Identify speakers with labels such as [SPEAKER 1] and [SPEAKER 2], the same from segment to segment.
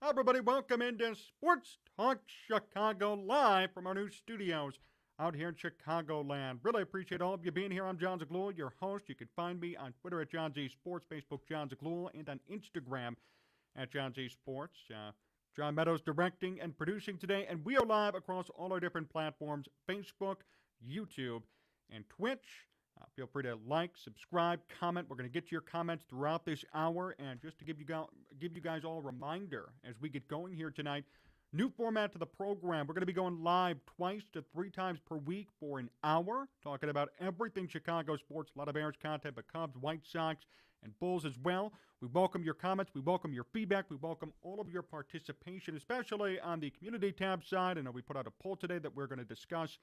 [SPEAKER 1] Hi, everybody. Welcome into Sports Talk Chicago live from our new studios out here in Chicagoland. Really appreciate all of you being here. I'm Jon Zaghloul, your host. You can find me on Twitter at Jon Z Sports, Facebook Jon Zaghloul, and on Instagram at Jon Z Sports. John Meadows directing and producing today, and we are live across all our different platforms, Facebook, YouTube, and Twitch. Feel free to like, subscribe, comment. We're going to get to your comments throughout this hour. And just to give you guys all a reminder as we get going here tonight, new format to the program. We're going to be going live twice to three times per week for an hour, talking about everything Chicago sports, a lot of Bears content, but Cubs, White Sox, and Bulls as well. We welcome your comments. We welcome your feedback. We welcome all of your participation, especially on the community tab side. I know we put out a poll today that we're going to discuss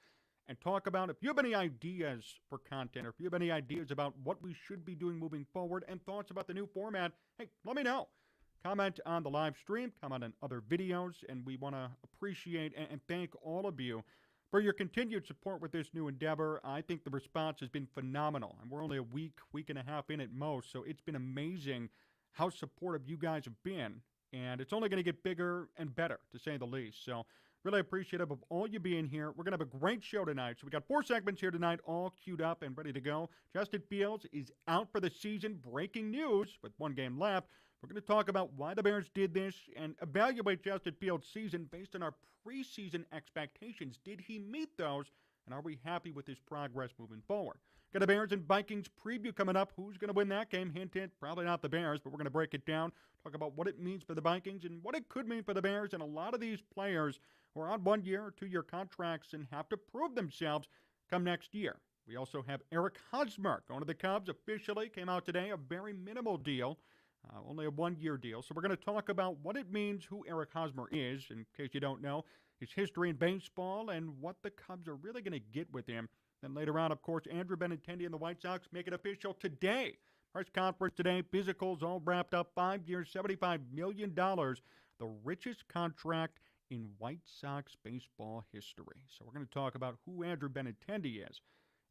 [SPEAKER 1] and talk about. If you have any ideas for content, or if you have any ideas about what we should be doing moving forward and thoughts about the new format, hey, let me know. Comment on the live stream, comment on other videos, and we want to appreciate and thank all of you for your continued support with this new endeavor. I think the response has been phenomenal, and we're only a week and a half in at most, so it's been amazing how supportive you guys have been, and it's only going to get bigger and better, to say the least. So really appreciative of all you being here. We're going to have a great show tonight. So we got 4 segments here tonight, all queued up and ready to go. Justin Fields is out for the season. Breaking news with 1 game left. We're going to talk about why the Bears did this and evaluate Justin Fields' season based on our preseason expectations. Did he meet those? And are we happy with his progress moving forward? Got a Bears and Vikings preview coming up. Who's going to win that game? Hint, hint, probably not the Bears, but we're going to break it down, talk about what it means for the Vikings and what it could mean for the Bears. And a lot of these players who are on 1-year or 2-year contracts and have to prove themselves come next year. We also have Eric Hosmer going to the Cubs. Officially came out today, a very minimal deal, only a 1-year deal. So we're going to talk about what it means, who Eric Hosmer is, in case you don't know, his history in baseball, and what the Cubs are really going to get with him. Then later on, of course, Andrew Benintendi and the White Sox make it official today. Press conference today, physicals all wrapped up, 5 years, $75 million, the richest contract in White Sox baseball history. So we're going to talk about who Andrew Benintendi is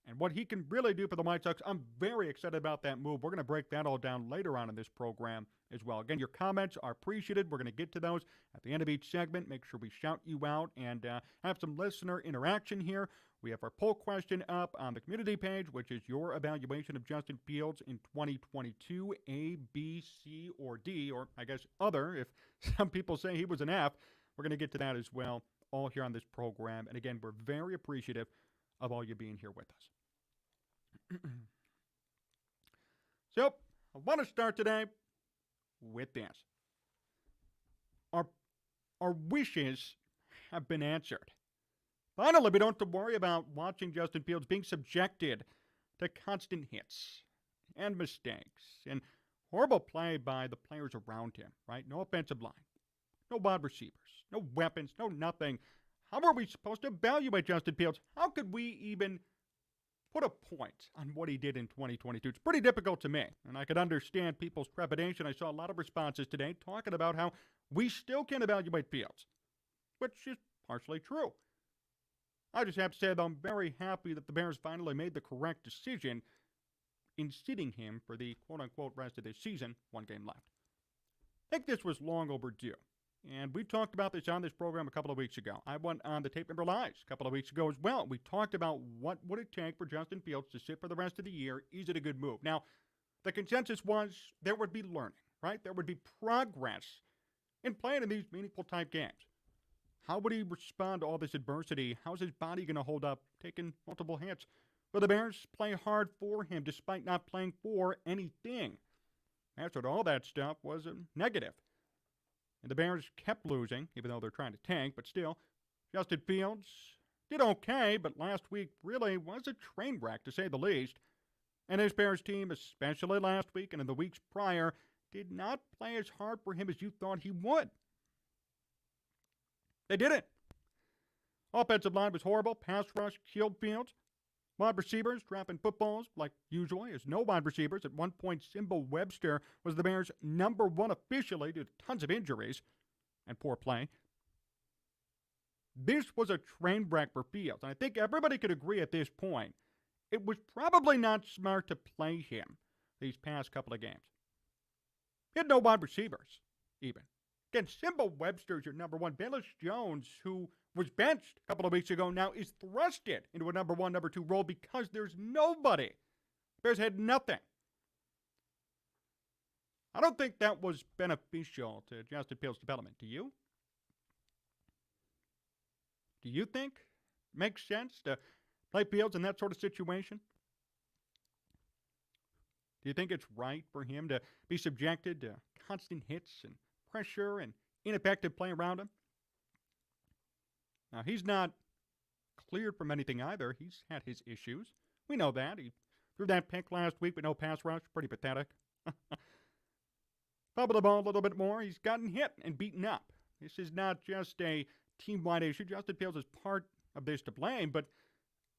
[SPEAKER 1] and what he can really do for the White Sox. I'm very excited about that move. We're going to break that all down later on in this program as well. Again, your comments are appreciated. We're going to get to those at the end of each segment. Make sure we shout you out and have some listener interaction here. We have our poll question up on the community page, which is your evaluation of Justin Fields in 2022, A, B, C, or D, or I guess other, if some people say he was an F. We're going to get to that as well, all here on this program. And again, we're very appreciative of all you being here with us. So, I want to start today with this. Our wishes have been answered. Finally, we don't have to worry about watching Justin Fields being subjected to constant hits and mistakes and horrible play by the players around him, right? No offensive line, no wide receivers, no weapons, no nothing. How are we supposed to evaluate Justin Fields? How could we even put a point on what he did in 2022? It's pretty difficult to me, and I could understand people's trepidation. I saw a lot of responses today talking about how we still can't evaluate Fields, which is partially true. I just have to say, though, I'm very happy that the Bears finally made the correct decision in sitting him for the quote-unquote rest of this season, 1 game left. I think this was long overdue. And we talked about this on this program a couple of weeks ago. I went on the Tape Number Lives a couple of weeks ago as well. We talked about what would it take for Justin Fields to sit for the rest of the year. Is it a good move? Now, the consensus was there would be learning, right? There would be progress in playing in these meaningful type games. How would he respond to all this adversity? How's his body going to hold up taking multiple hits? Will the Bears play hard for him despite not playing for anything? Answered all that stuff was a negative. And the Bears kept losing, even though they're trying to tank, but still, Justin Fields did okay, but last week really was a train wreck, to say the least. And his Bears team, especially last week and in the weeks prior, did not play as hard for him as you thought he would. They didn't. Offensive line was horrible. Pass rush killed Fields. Wide receivers dropping footballs like usually. There's no wide receivers. At one point, Simba Webster was the Bears' number 1 officially due to tons of injuries and poor play. This was a train wreck for Fields. And I think everybody could agree at this point, it was probably not smart to play him these past couple of games. He had no wide receivers, even. Again, Simba Webster's your number one. Bayless Jones, who was benched a couple of weeks ago, now is thrusted into a number one, number two role because there's nobody. Bears had nothing. I don't think that was beneficial to Justin Fields' development. Do you? Do you think it makes sense to play Fields in that sort of situation? Do you think it's right for him to be subjected to constant hits and pressure and ineffective play around him? Now, he's not cleared from anything either. He's had his issues. We know that. He threw that pick last week with no pass rush. Pretty pathetic. Fumbled the ball a little bit more. He's gotten hit and beaten up. This is not just a team-wide issue. Justin Fields is part of this to blame, but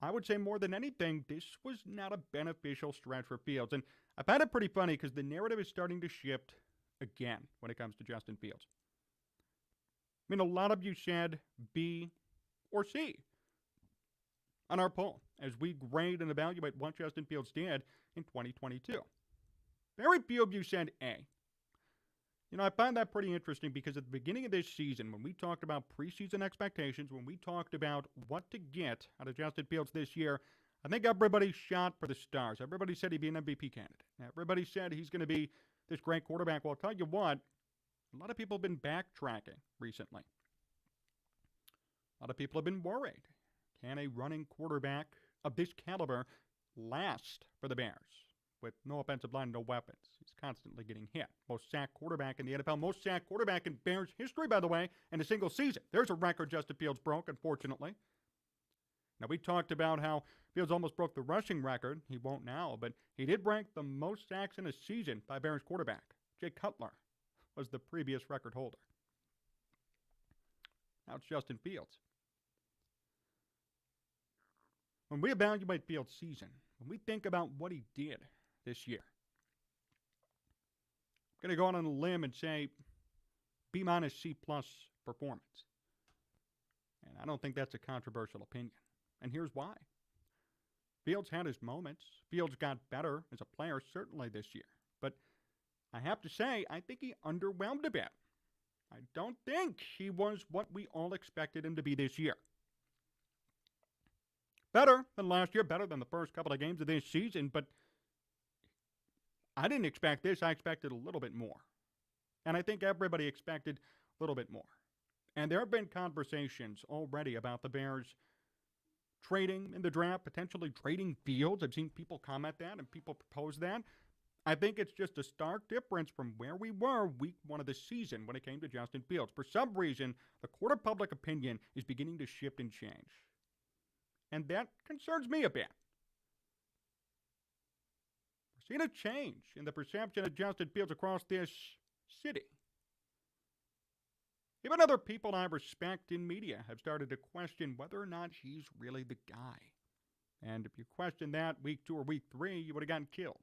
[SPEAKER 1] I would say more than anything, this was not a beneficial stretch for Fields. And I find it pretty funny because the narrative is starting to shift again when it comes to Justin Fields. I mean, a lot of you said B or C on our poll as we grade and evaluate what Justin Fields did in 2022. Very few of you said A. You know, I find that pretty interesting because at the beginning of this season, when we talked about preseason expectations, when we talked about what to get out of Justin Fields this year, I think everybody shot for the stars. Everybody said he'd be an MVP candidate. Everybody said he's going to be this great quarterback. Well, I'll tell you what, a lot of people have been backtracking recently. A lot of people have been worried. Can a running quarterback of this caliber last for the Bears? With no offensive line, no weapons. He's constantly getting hit. Most sacked quarterback in the NFL. Most sacked quarterback in Bears history, by the way, in a single season. There's a record Justin Fields broke, unfortunately. Now, we talked about how Fields almost broke the rushing record. He won't now, but he did rank the most sacks in a season by Bears quarterback. Jay Cutler was the previous record holder. Now it's Justin Fields. When we evaluate Fields' season, when we think about what he did this year, I'm going to go out on a limb and say B minus C plus performance. And I don't think that's a controversial opinion. And here's why. Fields had his moments. Fields got better as a player, certainly this year. But I have to say, I think he underwhelmed a bit. I don't think he was what we all expected him to be this year. Better than last year, better than the first couple of games of this season, but I didn't expect this. I expected a little bit more. And I think everybody expected a little bit more. And there have been conversations already about the Bears trading in the draft, potentially trading Fields. I've seen people comment that and people propose that. I think it's just a stark difference from where we were week one of the season when it came to Justin Fields. For some reason, the court of public opinion is beginning to shift and change. And that concerns me a bit. We're seeing a change in the perception of Justin Fields across this city. Even other people I respect in media have started to question whether or not he's really the guy. And if you question that week 2 or week 3, you would have gotten killed.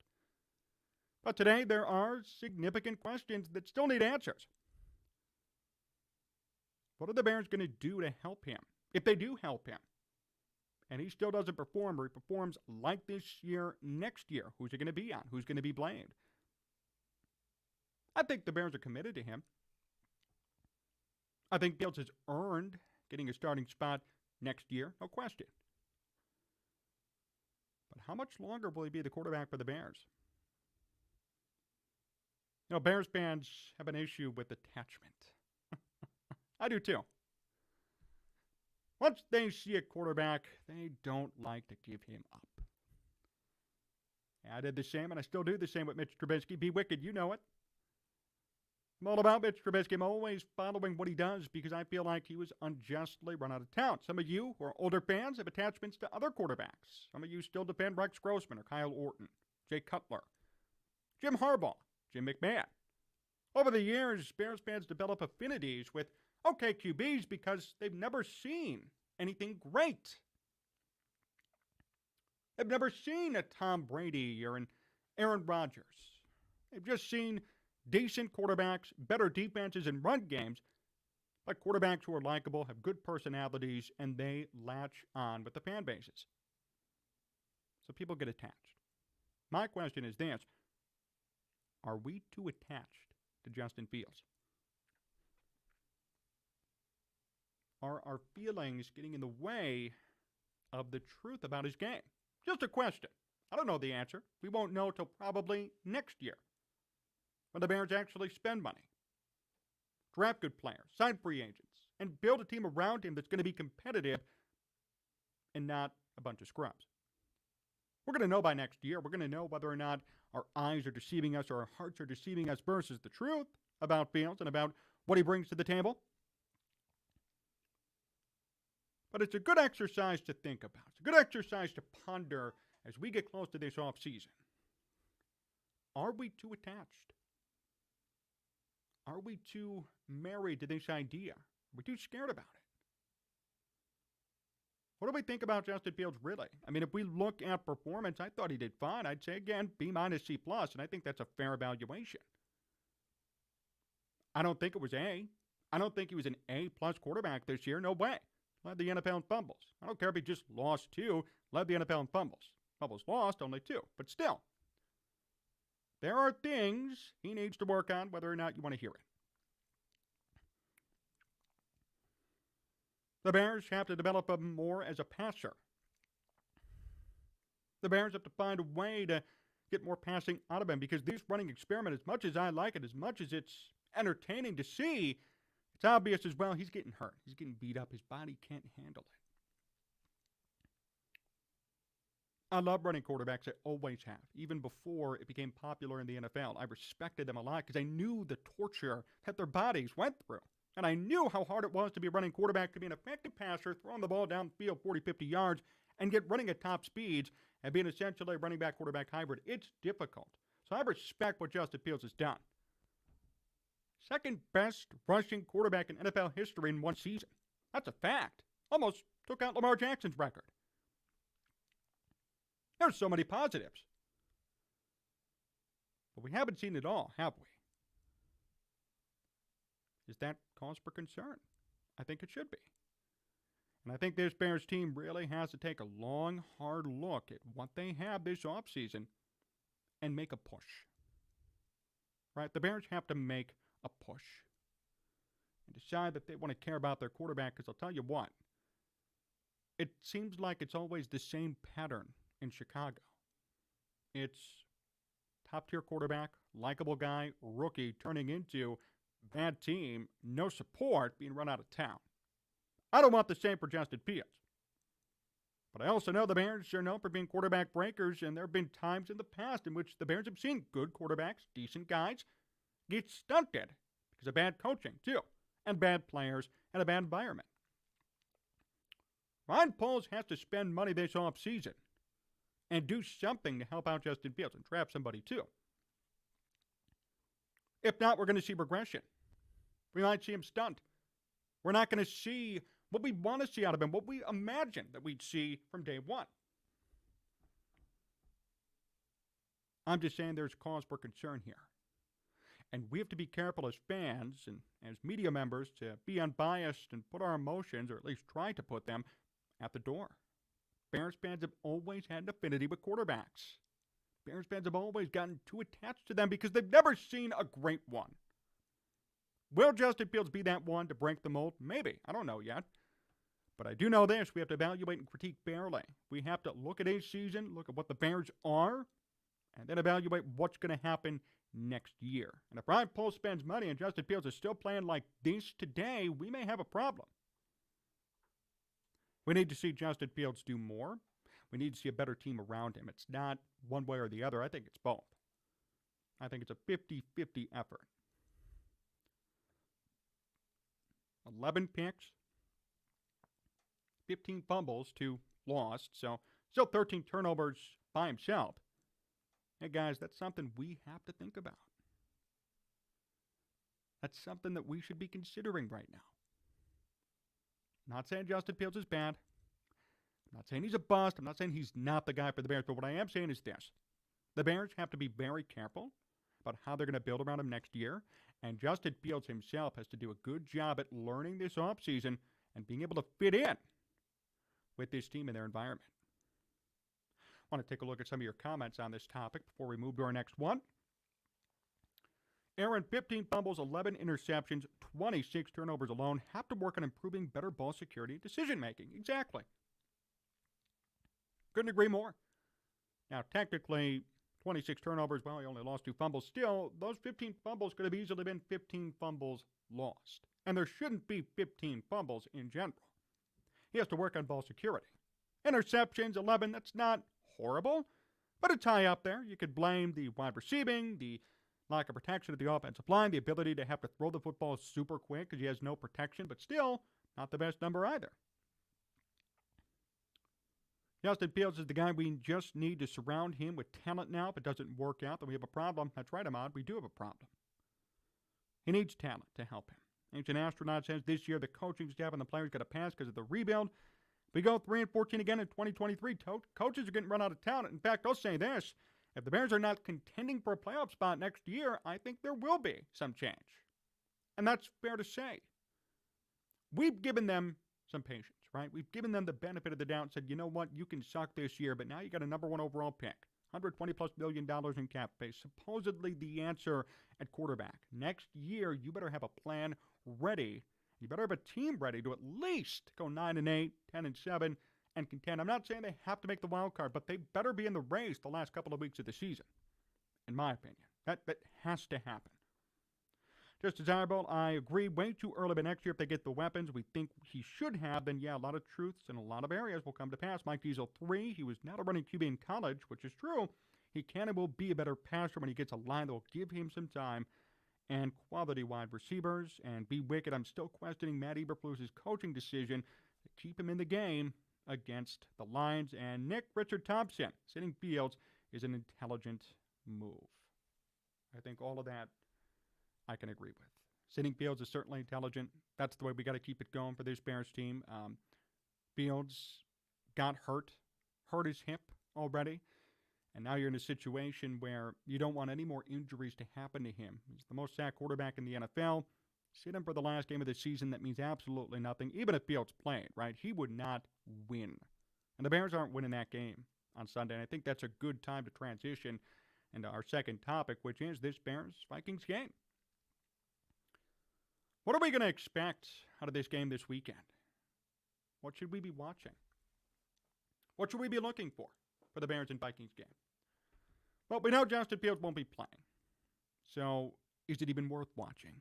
[SPEAKER 1] But today, there are significant questions that still need answers. What are the Bears going to do to help him? If they do help him, and he still doesn't perform, or he performs like this year next year, who's it going to be on? Who's going to be blamed? I think the Bears are committed to him. I think Fields has earned getting a starting spot next year, no question. But how much longer will he be the quarterback for the Bears? You know, Bears fans have an issue with attachment. I do too. Once they see a quarterback, they don't like to give him up. I did the same, and I still do the same with Mitch Trubisky. Be wicked, you know it. I'm all about Mitch Trubisky. I'm always following what he does because I feel like he was unjustly run out of town. Some of you who are older fans have attachments to other quarterbacks. Some of you still defend Rex Grossman or Kyle Orton, Jay Cutler, Jim Harbaugh, Jim McMahon. Over the years, Bears fans develop affinities with okay QBs because they've never seen anything great. They've never seen a Tom Brady or an Aaron Rodgers. They've just seen decent quarterbacks, better defenses and run games, but quarterbacks who are likable, have good personalities, and they latch on with the fan bases. So people get attached. My question is this: are we too attached to Justin Fields? Are our feelings getting in the way of the truth about his game? Just a question. I don't know the answer. We won't know till probably next year, when the Bears actually spend money, draft good players, sign free agents, and build a team around him that's going to be competitive and not a bunch of scrubs. We're going to know by next year. We're going to know whether or not our eyes are deceiving us or our hearts are deceiving us versus the truth about Fields and about what he brings to the table. But it's a good exercise to think about. It's a good exercise to ponder as we get close to this offseason. Are we too attached? Are we too married to this idea? Are we too scared about it? What do we think about Justin Fields, really? I mean, if we look at performance, I thought he did fine. I'd say, again, B-, C+, and I think that's a fair evaluation. I don't think it was A. I don't think he was an A-plus quarterback this year. No way. Led the NFL in fumbles. I don't care if he just lost 2, led the NFL in fumbles. Fumbles lost, only 2. But still, there are things he needs to work on, whether or not you want to hear it. The Bears have to develop him more as a passer. The Bears have to find a way to get more passing out of him, because this running experiment, as much as I like it, as much as it's entertaining to see, it's obvious as well he's getting hurt. He's getting beat up. His body can't handle it. I love running quarterbacks. I always have. Even before it became popular in the NFL, I respected them a lot because I knew the torture that their bodies went through. And I knew how hard it was to be a running quarterback, to be an effective passer, throwing the ball down the field 40, 50 yards, and get running at top speeds and being essentially a running back quarterback hybrid. It's difficult. So I respect what Justin Fields has done. Second best rushing quarterback in NFL history in one season. That's a fact. Almost took out Lamar Jackson's record. There's so many positives. But we haven't seen it all, have we? Is that cause for concern? I think it should be. And I think this Bears team really has to take a long, hard look at what they have this offseason and make a push. Right? The Bears have to make a push and decide that they want to care about their quarterback, because I'll tell you what, it seems like it's always the same pattern in Chicago. It's top-tier quarterback, likable guy, rookie, turning into bad team, no support, being run out of town. I don't want the same for Justin Fields. But I also know the Bears are known for being quarterback breakers, and there have been times in the past in which the Bears have seen good quarterbacks, decent guys, get stunted because of bad coaching, too, and bad players and a bad environment. Ryan Poles has to spend money this offseason and do something to help out Justin Fields and draft somebody, too. If not, we're going to see regression. We might see him stunt. We're not going to see what we want to see out of him, what we imagined that we'd see from day one. I'm just saying there's cause for concern here. And we have to be careful as fans and as media members to be unbiased and put our emotions, or at least try to put them, at the door. Bears fans have always had an affinity with quarterbacks. Bears fans have always gotten too attached to them because they've never seen a great one. Will Justin Fields be that one to break the mold? Maybe. I don't know yet. But I do know this. We have to evaluate and critique fairly. We have to look at a season, look at what the Bears are, and then evaluate what's going to happen next year. And if Ryan Poles spends money and Justin Fields is still playing like this today, we may have a problem. We need to see Justin Fields do more. We need to see a better team around him. It's not one way or the other. I think it's both. I think it's a 50-50 effort. 11 picks, 15 fumbles, 2 lost, so still 13 turnovers by himself. Hey, guys, that's something we have to think about. That's something that we should be considering right now. I'm not saying Justin Fields is bad. I'm not saying he's a bust. I'm not saying he's not the guy for the Bears. But what I am saying is this. The Bears have to be very careful about how they're going to build around him next year. And Justin Fields himself has to do a good job at learning this offseason and being able to fit in with this team and their environment. I want to take a look at some of your comments on this topic before we move to our next one. Aaron, 15 fumbles, 11 interceptions, 26 turnovers alone. Have to work on improving better ball security and decision-making. Exactly. Couldn't agree more. Now, technically, 26 turnovers, well, he only lost 2 fumbles. Still, those 15 fumbles could have easily been 15 fumbles lost. And there shouldn't be 15 fumbles in general. He has to work on ball security. Interceptions, 11, that's not horrible, but it's high up there. You could blame the wide receiving, the lack of protection at the offensive line, the ability to have to throw the football super quick because he has no protection, but still not the best number either. Justin Fields is the guy we just need to surround him with talent now. If it doesn't work out, then we have a problem. That's right, Ahmad. We do have a problem. He needs talent to help him. Ancient Astronaut says this year the coaching staff and the players got to pass because of the rebuild. We go 3-14 again in 2023. Coaches are getting run out of talent. In fact, I'll say this. If the Bears are not contending for a playoff spot next year, I think there will be some change. And that's fair to say. We've given them some patience, right? We've given them the benefit of the doubt and said, you know what, you can suck this year, but now you got a number 1 overall pick. $120+ million in cap space. Supposedly the answer at quarterback. Next year, you better have a plan ready. You better have a team ready to at least go 9-8, 10-7, and contend. I'm not saying they have to make the wild card, but they better be in the race the last couple of weeks of the season, in my opinion. That has to happen. Just desirable, I agree. Way too early, but next year if they get the weapons we think he should have, then yeah, a lot of truths in a lot of areas will come to pass. Mike Diesel, 3. He was not a running QB in college, which is true. He can and will be a better passer when he gets a line that will give him some time and quality wide receivers. And be wicked, I'm still questioning Matt Eberflus's coaching decision to keep him in the game against the Lions. And Nick Richard Thompson, sitting Fields is an intelligent move. I think all of that I can agree with. Sitting Fields is certainly intelligent. That's the way we got to keep it going for this Bears team. Fields got hurt his hip already, and now you're in a situation where you don't want any more injuries to happen to him. He's the most sacked quarterback in the NFL. Sit him for the last game of the season. That means absolutely nothing. Even if Fields played, right, he would not win. And the Bears aren't winning that game on Sunday, and I think that's a good time to transition into our second topic, which is this Bears-Vikings game. What are we going to expect out of this game this weekend? What should we be watching? What should we be looking for the Bears and Vikings game? Well, we know Justin Fields won't be playing. So is it even worth watching?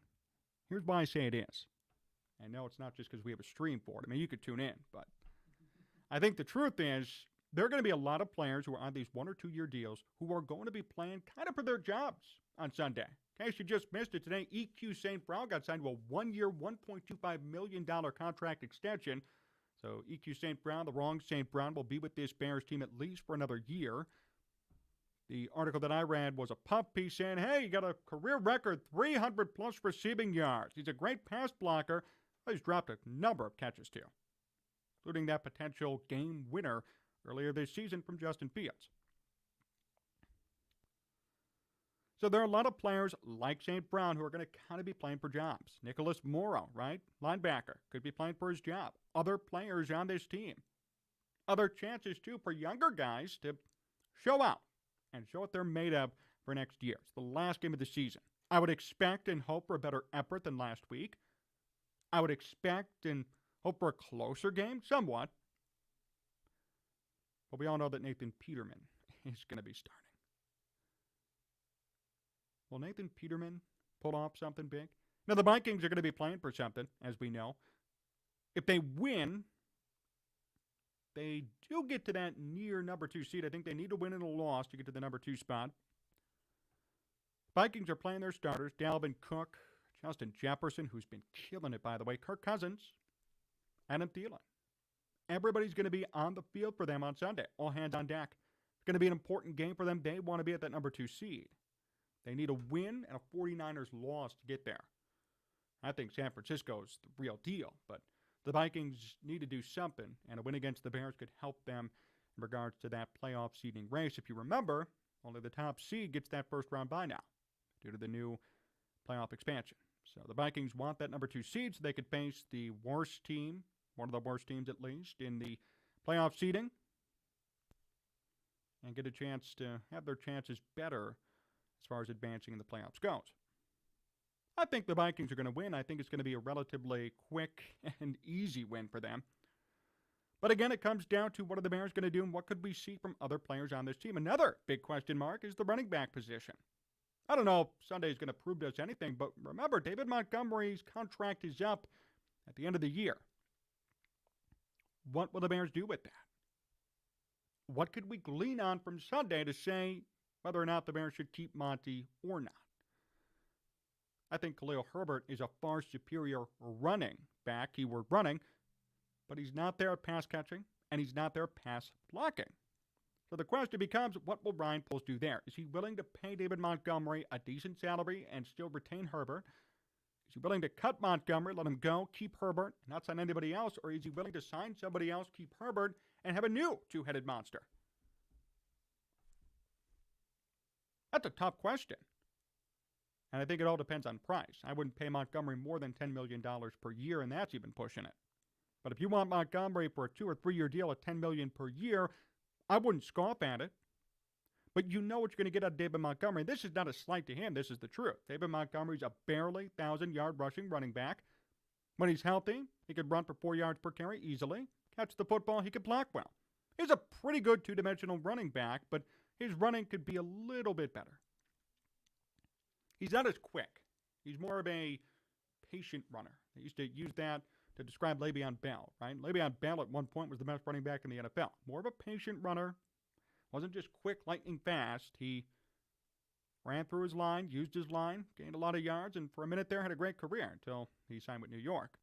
[SPEAKER 1] Here's why I say it is. I know it's not just because we have a stream for it. I mean, you could tune in, but I think the truth is there are going to be a lot of players who are on these 1 or 2 year deals who are going to be playing kind of for their jobs on Sunday. In case you just missed it today, EQ St. Brown got signed to a 1-year, $1.25 million contract extension. So EQ St. Brown, the wrong St. Brown, will be with this Bears team at least for another year. The article that I read was a puff piece saying, hey, you got a career record 300-plus receiving yards. He's a great pass blocker. He's dropped a number of catches, too, including that potential game winner earlier this season from Justin Fields. So there are a lot of players like St. Brown who are going to kind of be playing for jobs. Nicholas Morrow, right? Linebacker, could be playing for his job. Other players on this team. Other chances, too, for younger guys to show out and show what they're made of for next year. It's the last game of the season. I would expect and hope for a better effort than last week. I would expect and hope for a closer game, somewhat. But we all know that Nathan Peterman is going to be starting. Will Nathan Peterman pull off something big? Now, the Vikings are going to be playing for something, as we know. If they win, they do get to that near number 2 seed. I think they need to win and a loss to get to the number 2 spot. Vikings are playing their starters, Dalvin Cook, Justin Jefferson, who's been killing it, by the way, Kirk Cousins, Adam Thielen. Everybody's going to be on the field for them on Sunday. All hands on deck. It's going to be an important game for them. They want to be at that number 2 seed. They need a win and a 49ers loss to get there. I think San Francisco's the real deal, but the Vikings need to do something, and a win against the Bears could help them in regards to that playoff seeding race. If you remember, only the top seed gets that first round bye now due to the new playoff expansion. So the Vikings want that number 2 seed so they could face the worst team, one of the worst teams at least, in the playoff seeding and get a chance to have their chances better as far as advancing in the playoffs goes. I think the Vikings are going to win. I think it's going to be a relatively quick and easy win for them. But again, it comes down to what are the Bears going to do and what could we see from other players on this team. Another big question mark is the running back position. I don't know if Sunday is going to prove to us anything, but remember, David Montgomery's contract is up at the end of the year. What will the Bears do with that? What could we glean on from Sunday to say whether or not the Bears should keep Monty or not? I think Khalil Herbert is a far superior running back, keyword running, but he's not there at pass catching, and he's not there at pass blocking. So the question becomes, what will Ryan Poles do there? Is he willing to pay David Montgomery a decent salary and still retain Herbert? Is he willing to cut Montgomery, let him go, keep Herbert, not sign anybody else? Or is he willing to sign somebody else, keep Herbert, and have a new two-headed monster? That's a tough question. And I think it all depends on price. I wouldn't pay Montgomery more than $10 million per year, and that's even pushing it. But if you want Montgomery for a 2 or 3 year deal at $10 million per year, I wouldn't scoff at it. But you know what you're going to get out of David Montgomery. This is not a slight to him. This is the truth. David Montgomery's a barely 1,000-yard rushing running back. When he's healthy, he could run for 4 yards per carry easily. Catch the football, he could block well. He's a pretty good two-dimensional running back, but his running could be a little bit better. He's not as quick. He's more of a patient runner. They used to use that to describe Le'Veon Bell, right? Le'Veon Bell at one point was the best running back in the NFL. More of a patient runner. Wasn't just quick, lightning fast. He ran through his line, used his line, gained a lot of yards, and for a minute there had a great career until he signed with New York.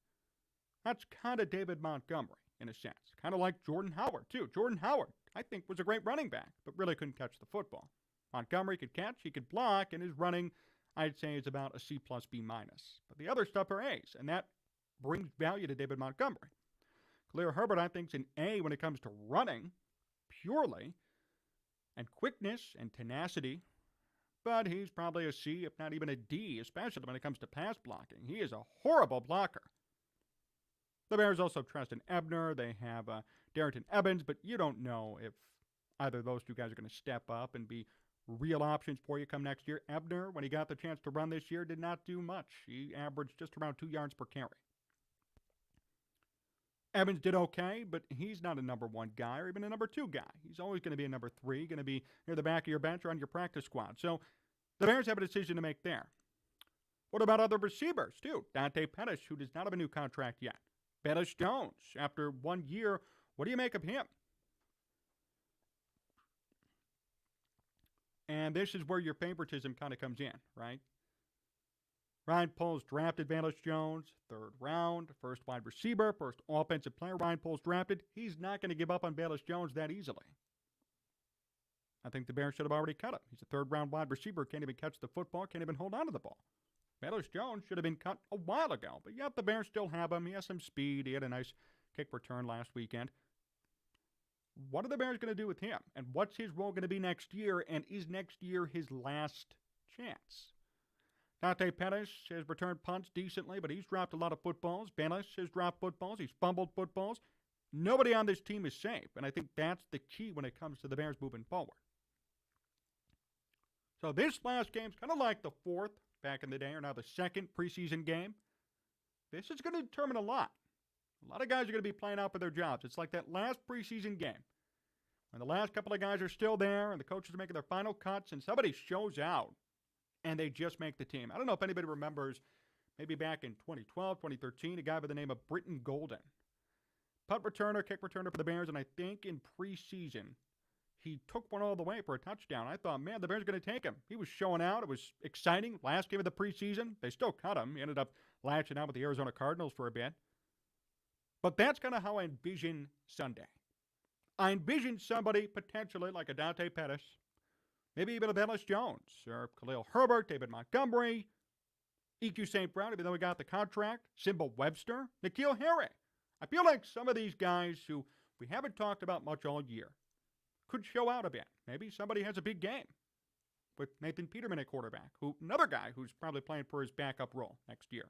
[SPEAKER 1] That's kind of David Montgomery, in a sense. Kind of like Jordan Howard, too. Jordan Howard, I think, was a great running back, but really couldn't catch the football. Montgomery could catch, he could block, and his running, I'd say, is about a C+, B-. But the other stuff are A's, and that brings value to David Montgomery. Khalil Herbert, I think, is an A when it comes to running, purely, and quickness and tenacity, but he's probably a C, if not even a D, especially when it comes to pass blocking. He is a horrible blocker. The Bears also trust in Ebner. They have Darrington Evans, but you don't know if either of those two guys are going to step up and be real options for you come next year. Ebner, when he got the chance to run this year, did not do much. He averaged just around 2 yards per carry. Evans did okay, but he's not a number 1 guy or even a number 2 guy. He's always going to be a number 3, going to be near the back of your bench or on your practice squad. So the Bears have a decision to make there. What about other receivers, too? Dante Pettis, who does not have a new contract yet. Bettis Jones, after 1 year, what do you make of him? And this is where your favoritism kind of comes in, right? Ryan Poles drafted Bettis Jones, 3rd round, first wide receiver, first offensive player Ryan Poles drafted. He's not going to give up on Bettis Jones that easily. I think the Bears should have already cut him. He's a 3rd-round wide receiver, can't even catch the football, can't even hold on to the ball. Bettis Jones should have been cut a while ago, but yet the Bears still have him. He has some speed. He had a nice kick return last weekend. What are the Bears going to do with him? And what's his role going to be next year? And is next year his last chance? Dante Pettis has returned punts decently, but he's dropped a lot of footballs. Bettis has dropped footballs. He's fumbled footballs. Nobody on this team is safe, and I think that's the key when it comes to the Bears moving forward. So this last game's kind of like the 4th back in the day, or now the 2nd preseason game. This is going to determine a lot. A lot of guys are going to be playing out for their jobs. It's like that last preseason game when the last couple of guys are still there and the coaches are making their final cuts and somebody shows out and they just make the team. I don't know if anybody remembers, maybe back in 2012, 2013, a guy by the name of Britton Golden. Punt returner, kick returner for the Bears, and I think in preseason he took one all the way for a touchdown. I thought, man, the Bears are going to take him. He was showing out. It was exciting. Last game of the preseason, they still cut him. He ended up latching out with the Arizona Cardinals for a bit. But that's kind of how I envision Sunday. I envision somebody potentially like a Dante Pettis, maybe even a Bettis Jones, or Khalil Herbert, David Montgomery, EQ St. Brown, even though he got the contract, Simba Webster, N'Keal Harry. I feel like some of these guys who we haven't talked about much all year could show out a bit. Maybe somebody has a big game with Nathan Peterman at quarterback, another guy who's probably playing for his backup role next year.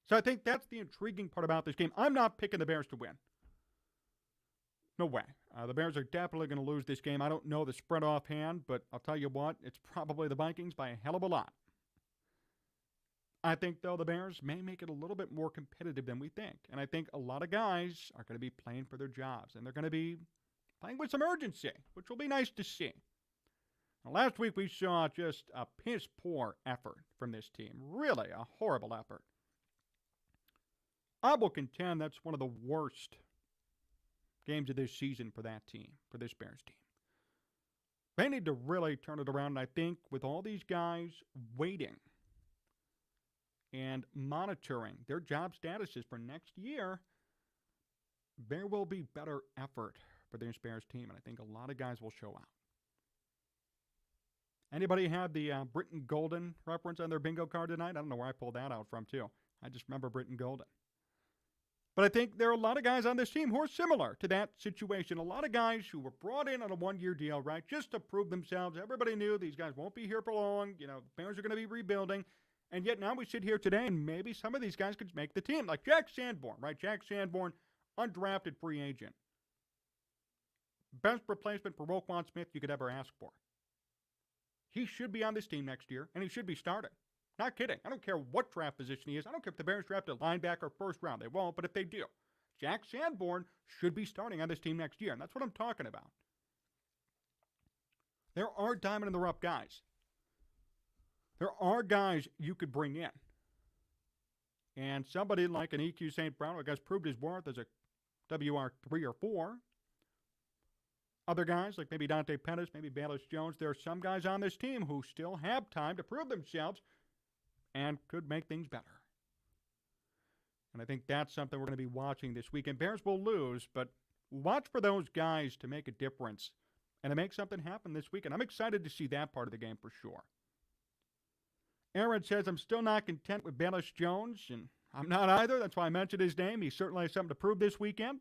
[SPEAKER 1] So I think that's the intriguing part about this game. I'm not picking the Bears to win. No way. The Bears are definitely going to lose this game. I don't know the spread offhand, but I'll tell you what, it's probably the Vikings by a hell of a lot. I think, though, the Bears may make it a little bit more competitive than we think. And I think a lot of guys are going to be playing for their jobs, and they're going to be playing with some urgency, which will be nice to see. Now, last week we saw just a piss-poor effort from this team. Really a horrible effort. I will contend that's one of the worst games of this season for that team, for this Bears team. They need to really turn it around, and I think with all these guys waiting and monitoring their job statuses for next year, there will be better effort for this Bears team, and I think a lot of guys will show out. Anybody have the Britton Golden reference on their bingo card tonight? I don't know where I pulled that out from, too. I just remember Britton Golden. But I think there are a lot of guys on this team who are similar to that situation. A lot of guys who were brought in on a one-year deal, right, just to prove themselves. Everybody knew these guys won't be here for long. You know, the Bears are going to be rebuilding. And yet now we sit here today, and maybe some of these guys could make the team. Like Jack Sanborn, right? Jack Sanborn, undrafted free agent. Best replacement for Roquan Smith you could ever ask for. He should be on this team next year, and he should be starting. Not kidding. I don't care what draft position he is. I don't care if the Bears draft a linebacker first round. They won't, but if they do, Jack Sanborn should be starting on this team next year, and that's what I'm talking about. There are diamond-in-the-rough guys. There are guys you could bring in. And somebody like an EQ St. Brown, who I guess proved his worth as a WR3 or 4. Other guys, like maybe Dante Pettis, maybe Bayless Jones, there are some guys on this team who still have time to prove themselves and could make things better. And I think that's something we're going to be watching this weekend. Bears will lose, but watch for those guys to make a difference and to make something happen this weekend. I'm excited to see that part of the game for sure. Aaron says, I'm still not content with Bayless Jones, and I'm not either. That's why I mentioned his name. He certainly has something to prove this weekend.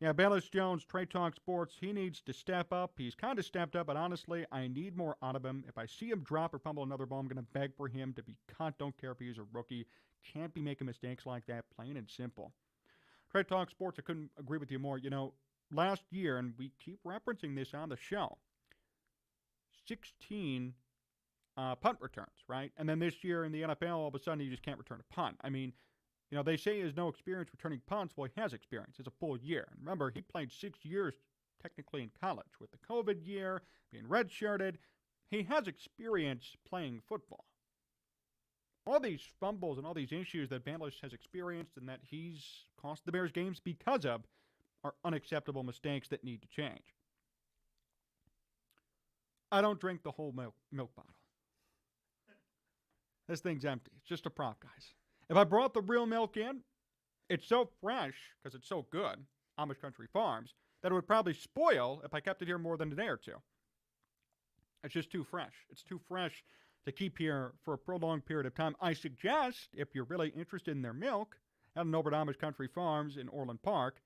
[SPEAKER 1] Yeah, Bayless Jones, Trade Talk Sports, he needs to step up. He's kind of stepped up, but honestly, I need more out of him. If I see him drop or fumble another ball, I'm going to beg for him to be cut. Don't care if he's a rookie. Can't be making mistakes like that, plain and simple. Trade Talk Sports, I couldn't agree with you more. You know, last year, and we keep referencing this on the show, 16 punt returns, right? And then this year in the NFL, all of a sudden, you just can't return a punt. I mean, you know, they say he has no experience returning punts. Well, he has experience. It's a full year. And remember, he played 6 years technically in college with the COVID year, being redshirted. He has experience playing football. All these fumbles and all these issues that Bayless has experienced and that he's cost the Bears games because of are unacceptable mistakes that need to change. I don't drink the whole milk bottle. This thing's empty. It's just a prop, guys. If I brought the real milk in, it's so fresh, because it's so good, Amish Country Farms, that it would probably spoil if I kept it here more than a day or two. It's just too fresh. It's too fresh to keep here for a prolonged period of time. I suggest, if you're really interested in their milk, head on over to Amish Country Farms in Orland Park.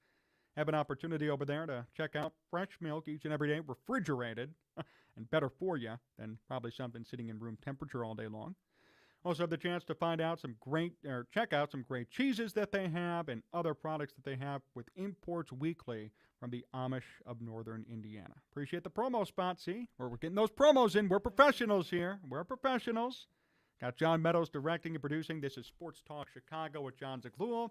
[SPEAKER 1] Have an opportunity over there to check out fresh milk each and every day, refrigerated, and better for you than probably something sitting in room temperature all day long. Also have the chance to find out check out some great cheeses that they have and other products that they have with imports weekly from the Amish of Northern Indiana. Appreciate the promo spot, see? We're getting those promos in. We're professionals here. We're professionals. Got John Meadows directing and producing. This is Sports Talk Chicago with Jon Zaghloul.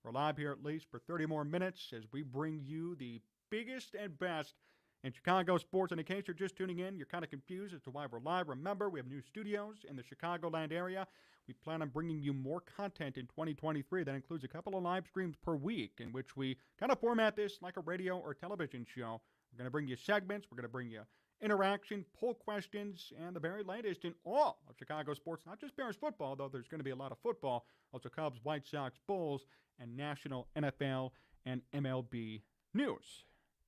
[SPEAKER 1] We're live here at least for 30 more minutes as we bring you the biggest and best in Chicago sports. And in case you're just tuning in, you're kind of confused as to why we're live. Remember, we have new studios in the Chicagoland area. We plan on bringing you more content in 2023. That includes a couple of live streams per week in which we kind of format this like a radio or television show. We're going to bring you segments. We're going to bring you interaction, poll questions, and the very latest in all of Chicago sports. Not just Bears football, though there's going to be a lot of football. Also Cubs, White Sox, Bulls, and national NFL and MLB news.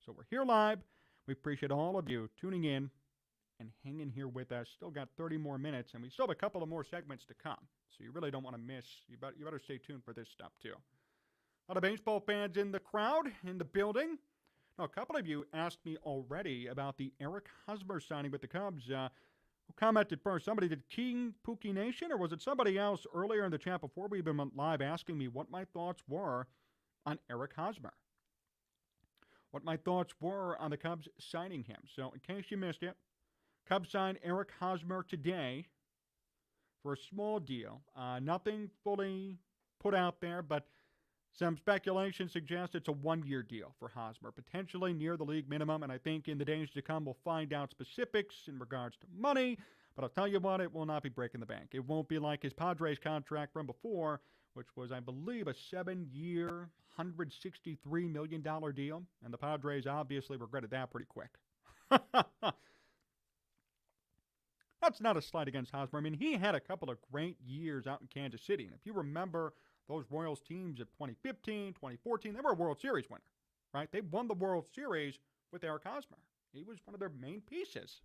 [SPEAKER 1] So we're here live. We appreciate all of you tuning in and hanging here with us. Still got 30 more minutes, and we still have a couple of more segments to come. So you really don't want to miss. You better stay tuned for this stuff, too. A lot of baseball fans in the crowd, in the building. Now, a couple of you asked me already about the Eric Hosmer signing with the Cubs. Who commented first? Somebody did King Pookie Nation, or was it somebody else earlier in the chat before we even went live asking me what my thoughts were on Eric Hosmer? What my thoughts were on the Cubs signing him. So in case you missed it, Cubs signed Eric Hosmer today. for a small deal. Nothing fully put out there, but some speculation suggests it's a one-year deal for Hosmer, potentially near the league minimum, and I think in the days to come we'll find out specifics in regards to money, but I'll tell you what, it will not be breaking the bank. It won't be like his Padres contract from before, which was, I believe, a 7-year, $163 million deal, and the Padres obviously regretted that pretty quick. That's not a slight against Hosmer. I mean, he had a couple of great years out in Kansas City, and if you remember those Royals teams of 2015, 2014, they were a World Series winner, right? They won the World Series with Eric Hosmer. He was one of their main pieces.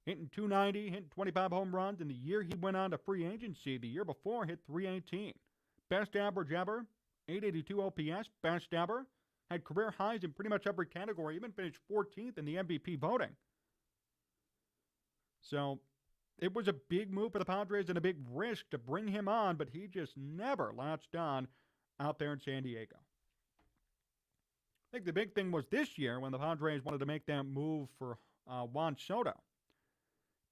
[SPEAKER 1] Hitting .290, hitting 25 home runs, and the year he went on to free agency, the year before, hit .318. Best average ever, .882 OPS, best ever. Had career highs in pretty much every category, even finished 14th in the MVP voting. So it was a big move for the Padres and a big risk to bring him on, but he just never latched on out there in San Diego. I think the big thing was this year when the Padres wanted to make that move for Juan Soto.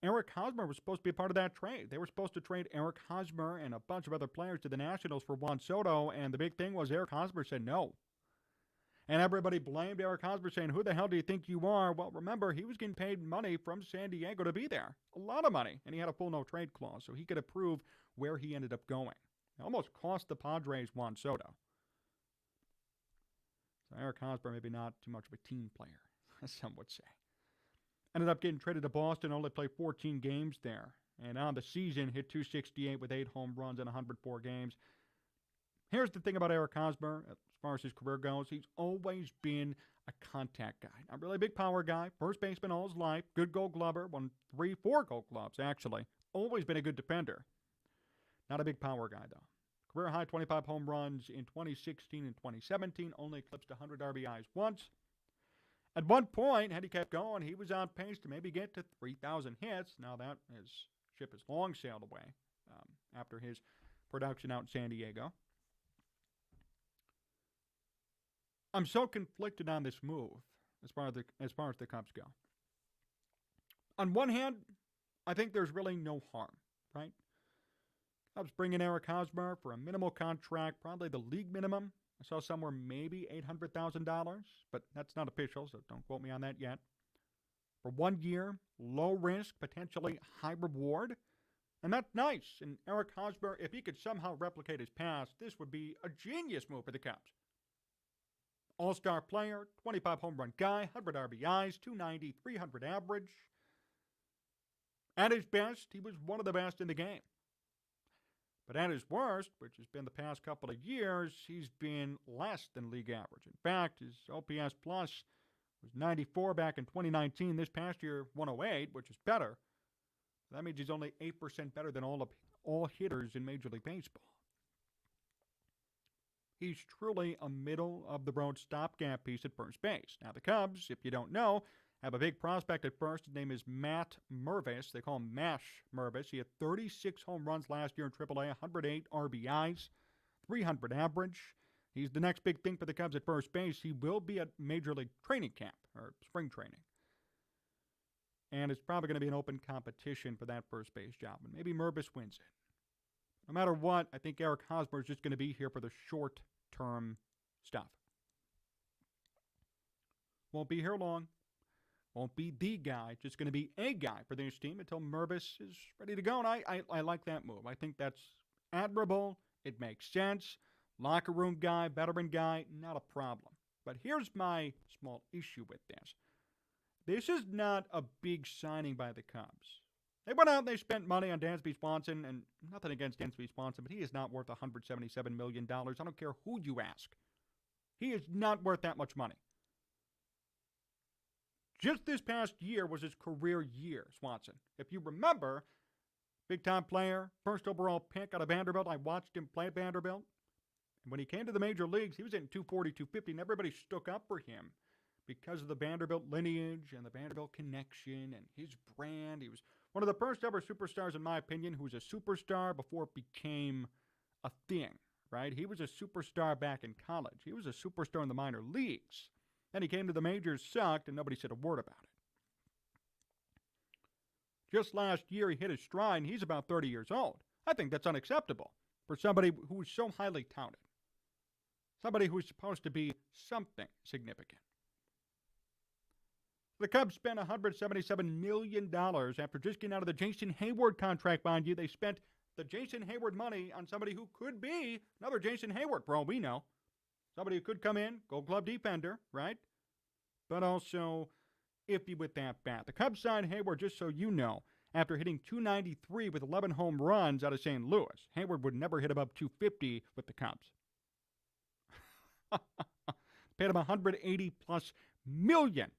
[SPEAKER 1] Eric Hosmer was supposed to be a part of that trade. They were supposed to trade Eric Hosmer and a bunch of other players to the Nationals for Juan Soto, and the big thing was Eric Hosmer said no. And everybody blamed Eric Hosmer, saying, who the hell do you think you are? Well, remember, he was getting paid money from San Diego to be there. A lot of money. And he had a full no-trade clause, so he could approve where he ended up going. It almost cost the Padres Juan Soto. So Eric Hosmer, maybe not too much of a team player, as some would say. Ended up getting traded to Boston, only played 14 games there. And on the season, hit .268 with 8 home runs in 104 games. Here's the thing about Eric Hosmer, as far as his career goes. He's always been a contact guy. Not really a big power guy. First baseman all his life. Good Gold Glover. Won 4 Gold Gloves, actually. Always been a good defender. Not a big power guy, though. Career high 25 home runs in 2016 and 2017. Only eclipsed 100 RBIs once. At one point, had he kept going, he was on pace to maybe get to 3,000 hits. Now that ship has long sailed away after his production out in San Diego. I'm so conflicted on this move as far as the Cubs go. On one hand, I think there's really no harm, right? Cubs bring in Eric Hosmer for a minimal contract, probably the league minimum. I saw somewhere maybe $800,000, but that's not official, so don't quote me on that yet. For 1 year, low risk, potentially high reward, and that's nice. And Eric Hosmer, if he could somehow replicate his past, this would be a genius move for the Cubs. All-star player, 25 home run guy, 100 RBIs, 290, 300 average. At his best, he was one of the best in the game. But at his worst, which has been the past couple of years, he's been less than league average. In fact, his OPS plus was 94 back in 2019. This past year, 108, which is better. That means he's only 8% better than all hitters in Major League Baseball. He's truly a middle-of-the-road stopgap piece at first base. Now, the Cubs, if you don't know, have a big prospect at first. His name is Matt Mervis. They call him Mash Mervis. He had 36 home runs last year in AAA, 108 RBIs, 300 average. He's the next big thing for the Cubs at first base. He will be at Major League training camp, or spring training. And it's probably going to be an open competition for that first base job. And maybe Mervis wins it. No matter what, I think Eric Hosmer is just going to be here for the short-term stuff. Won't be here long. Won't be the guy. Just going to be a guy for this team until Mervis is ready to go. And I like that move. I think that's admirable. It makes sense. Locker room guy, veteran guy, not a problem. But here's my small issue with this. This is not a big signing by the Cubs. They went out and they spent money on Dansby Swanson, and nothing against Dansby Swanson, but he is not worth $177 million. I don't care who you ask. He is not worth that much money. Just this past year was his career year, Swanson. If you remember, big-time player, first overall pick out of Vanderbilt. I watched him play at Vanderbilt. And when he came to the major leagues, he was hitting 240, 250, and everybody stuck up for him because of the Vanderbilt lineage and the Vanderbilt connection and his brand. He was one of the first ever superstars, in my opinion, who was a superstar before it became a thing, right? He was a superstar back in college. He was a superstar in the minor leagues. Then he came to the majors, sucked, and nobody said a word about it. Just last year, he hit his stride, and he's about 30 years old. I think that's unacceptable for somebody who is so highly touted. Somebody who's supposed to be something significant. The Cubs spent $177 million after just getting out of the Jason Hayward contract, mind you. They spent the Jason Hayward money on somebody who could be another Jason Hayward, for all we know. Somebody who could come in, Gold Glove defender, right? But also iffy with that bat. The Cubs signed Hayward, just so you know, after hitting .293 with 11 home runs out of St. Louis. Hayward would never hit above .250 with the Cubs. Paid him $180+ million.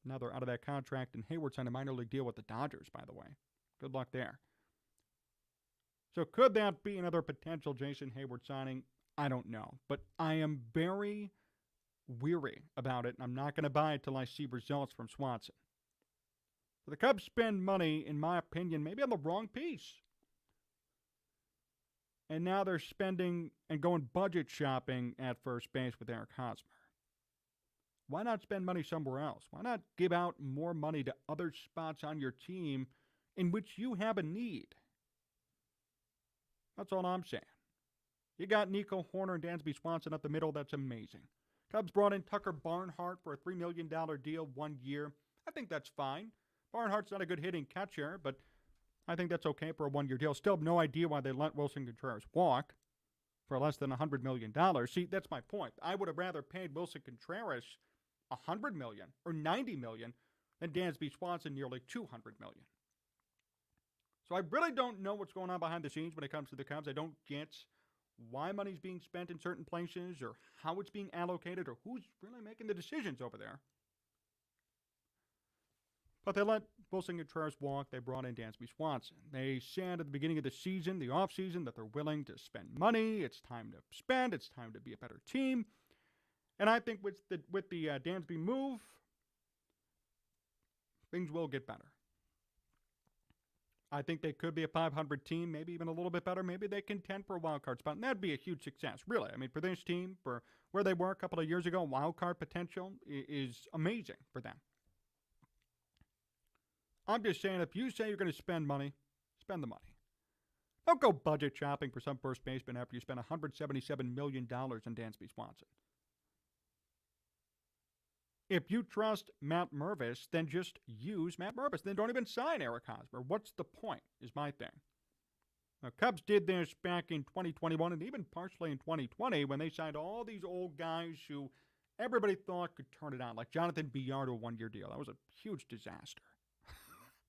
[SPEAKER 1] Now they're out of that contract, and Hayward signed a minor league deal with the Dodgers, by the way. Good luck there. So could that be another potential Jason Hayward signing? I don't know. But I am very weary about it, and I'm not going to buy it till I see results from Swanson. So the Cubs spend money, in my opinion, maybe on the wrong piece. And now they're spending and going budget shopping at first base with Eric Hosmer. Why not spend money somewhere else? Why not give out more money to other spots on your team in which you have a need? That's all I'm saying. You got Nico Hoerner and Dansby Swanson up the middle. That's amazing. Cubs brought in Tucker Barnhart for a $3 million deal 1 year. I think that's fine. Barnhart's not a good hitting catcher, but I think that's okay for a 1-year deal. Still have no idea why they let Wilson Contreras walk for less than $100 million. See, that's my point. I would have rather paid Wilson Contreras $100 million or $90 million than Dansby Swanson nearly $200 million. So I really don't know what's going on behind the scenes when it comes to the Cubs. I don't get why money's being spent in certain places or how it's being allocated or who's really making the decisions over there. But they let Wilson Contreras walk. They brought in Dansby Swanson. They said at the beginning of the season, the offseason, that they're willing to spend money. It's time to spend. It's time to be a better team. And I think with the Dansby move, things will get better. I think they could be a 500 team, maybe even a little bit better. Maybe they contend for a wild card spot, and that'd be a huge success, really. I mean, for this team, for where they were a couple of years ago, wild card potential is amazing for them. I'm just saying, if you say you're going to spend money, spend the money. Don't go budget shopping for some first baseman after you spend $177 million on Dansby Swanson. If you trust Matt Mervis, then just use Matt Mervis. Then don't even sign Eric Hosmer. What's the point, is my thing. Now, Cubs did this back in 2021 and even partially in 2020 when they signed all these old guys who everybody thought could turn it on, like Jonathan Villar to a 1-year deal. That was a huge disaster.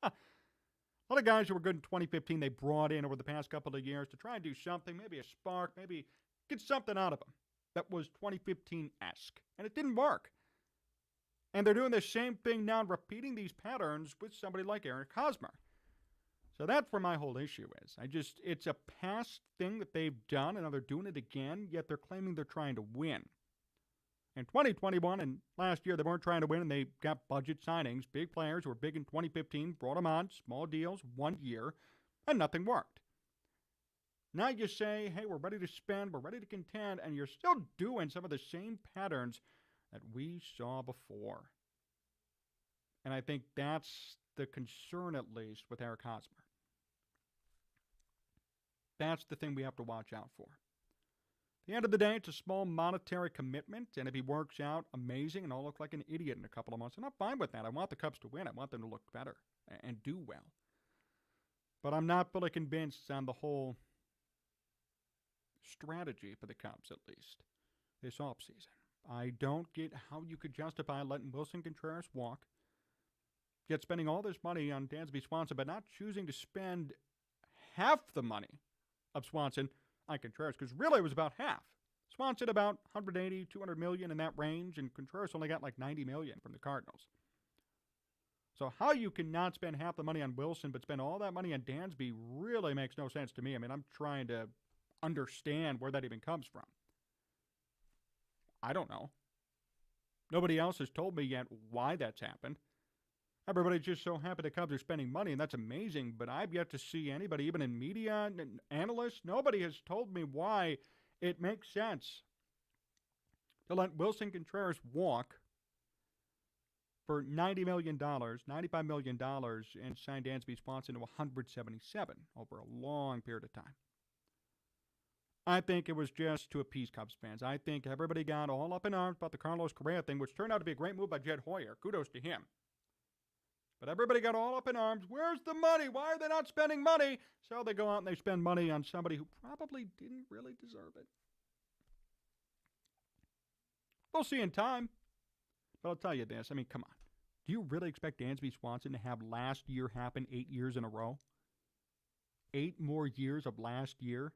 [SPEAKER 1] A lot of guys who were good in 2015 they brought in over the past couple of years to try and do something, maybe a spark, maybe get something out of them that was 2015-esque. And it didn't work. And they're doing the same thing now, repeating these patterns with somebody like Eric Hosmer. So that's where my whole issue is. It's a past thing that they've done, and now they're doing it again, yet they're claiming they're trying to win. In 2021 and last year, they weren't trying to win, and they got budget signings. Big players who were big in 2015, brought them on, small deals, 1 year, and nothing worked. Now you say, hey, we're ready to spend, we're ready to contend, and you're still doing some of the same patterns that we saw before. And I think that's the concern, at least, with Eric Hosmer. That's the thing we have to watch out for. At the end of the day, it's a small monetary commitment, and if he works out, amazing, and I'll look like an idiot in a couple of months. And I'm fine with that. I want the Cubs to win. I want them to look better and do well. But I'm not fully convinced on the whole strategy for the Cubs, at least, this offseason. I don't get how you could justify letting Wilson Contreras walk, yet spending all this money on Dansby Swanson, but not choosing to spend half the money of Swanson on Contreras, because really it was about half. Swanson about 180, 200 million in that range, and Contreras only got like 90 million from the Cardinals. So how you can not spend half the money on Wilson but spend all that money on Dansby really makes no sense to me. I mean, I'm trying to understand where that even comes from. I don't know. Nobody else has told me yet why that's happened. Everybody's just so happy the Cubs are spending money, and that's amazing, but I've yet to see anybody, even in media, analysts, nobody has told me why it makes sense to let Wilson Contreras walk for $90 million, $95 million, and signed Dansby Swanson to $177 over a long period of time. I think it was just to appease Cubs fans. I think everybody got all up in arms about the Carlos Correa thing, which turned out to be a great move by Jed Hoyer. Kudos to him. But everybody got all up in arms. Where's the money? Why are they not spending money? So they go out and they spend money on somebody who probably didn't really deserve it. We'll see in time. But I'll tell you this. I mean, come on. Do you really expect Dansby Swanson to have last year happen 8 years in a row? 8 more years of last year?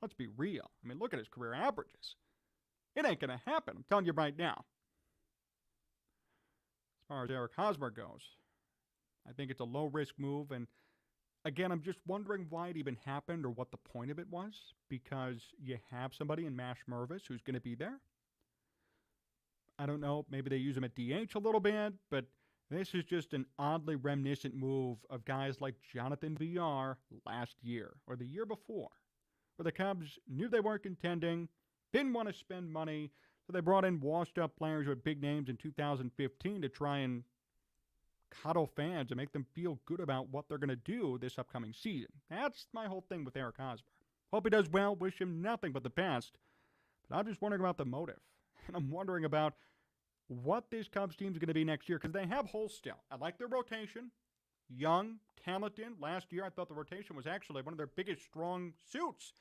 [SPEAKER 1] Let's be real. I mean, look at his career averages. It ain't going to happen. I'm telling you right now. As far as Eric Hosmer goes, I think it's a low-risk move. And again, I'm just wondering why it even happened or what the point of it was. Because you have somebody in Mash Mervis who's going to be there. I don't know. Maybe they use him at DH a little bit. But this is just an oddly reminiscent move of guys like Jonathan VR last year or the year before, where the Cubs knew they weren't contending, didn't want to spend money, so they brought in washed-up players with big names in 2015 to try and coddle fans and make them feel good about what they're going to do this upcoming season. That's my whole thing with Eric Hosmer. Hope he does well. Wish him nothing but the best. But I'm just wondering about the motive. And I'm wondering about what this Cubs team is going to be next year, because they have holes still. I like their rotation. Young, talented. Last year, I thought the rotation was actually one of their biggest strong suits